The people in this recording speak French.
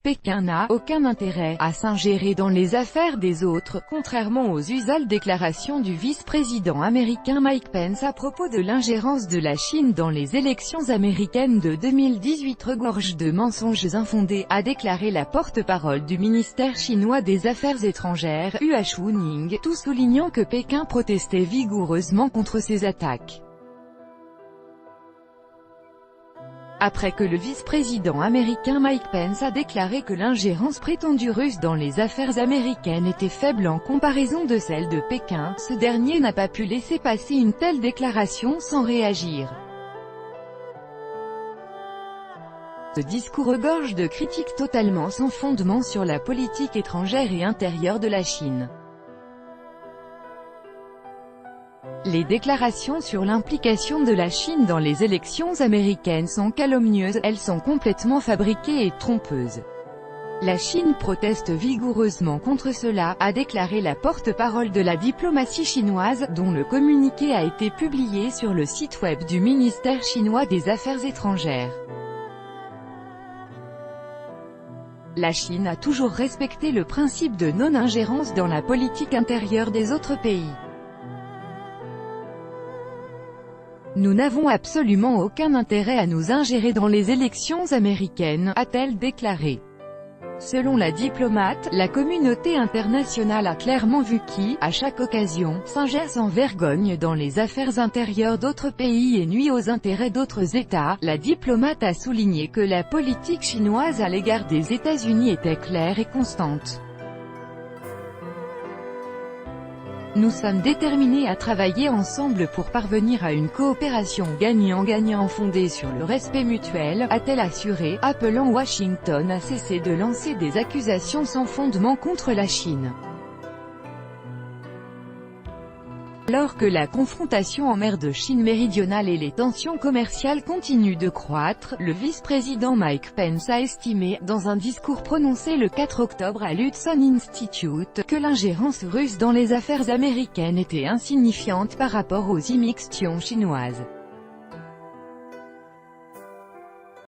Pékin n'a aucun intérêt à s'ingérer dans les affaires des autres, contrairement aux usuelles déclarations du vice-président américain Mike Pence à propos de l'ingérence de la Chine dans les élections américaines de 2018 regorge de mensonges infondés, a déclaré la porte-parole du ministère chinois des Affaires étrangères, Hua Chunying, tout soulignant que Pékin protestait vigoureusement contre ces attaques. Après que le vice-président américain Mike Pence a déclaré que l'ingérence prétendue russe dans les affaires américaines était faible en comparaison de celle de Pékin, ce dernier n'a pas pu laisser passer une telle déclaration sans réagir. Ce discours regorge de critiques totalement sans fondement sur la politique étrangère et intérieure de la Chine. Les déclarations sur l'implication de la Chine dans les élections américaines sont calomnieuses, elles sont complètement fabriquées et trompeuses. La Chine proteste vigoureusement contre cela, a déclaré la porte-parole de la diplomatie chinoise, dont le communiqué a été publié sur le site web du ministère chinois des Affaires étrangères. La Chine a toujours respecté le principe de non-ingérence dans la politique intérieure des autres pays. Nous n'avons absolument aucun intérêt à nous ingérer dans les élections américaines, a-t-elle déclaré. Selon la diplomate, la communauté internationale a clairement vu qui, à chaque occasion, s'ingère sans vergogne dans les affaires intérieures d'autres pays et nuit aux intérêts d'autres États. La diplomate a souligné que la politique chinoise à l'égard des États-Unis était claire et constante. Nous sommes déterminés à travailler ensemble pour parvenir à une coopération gagnant-gagnant fondée sur le respect mutuel, a-t-elle assuré, appelant Washington à cesser de lancer des accusations sans fondement contre la Chine. Alors que la confrontation en mer de Chine méridionale et les tensions commerciales continuent de croître, le vice-président Mike Pence a estimé, dans un discours prononcé le 4 octobre à l'Hudson Institute, que l'ingérence russe dans les affaires américaines était insignifiante par rapport aux immixtions chinoises.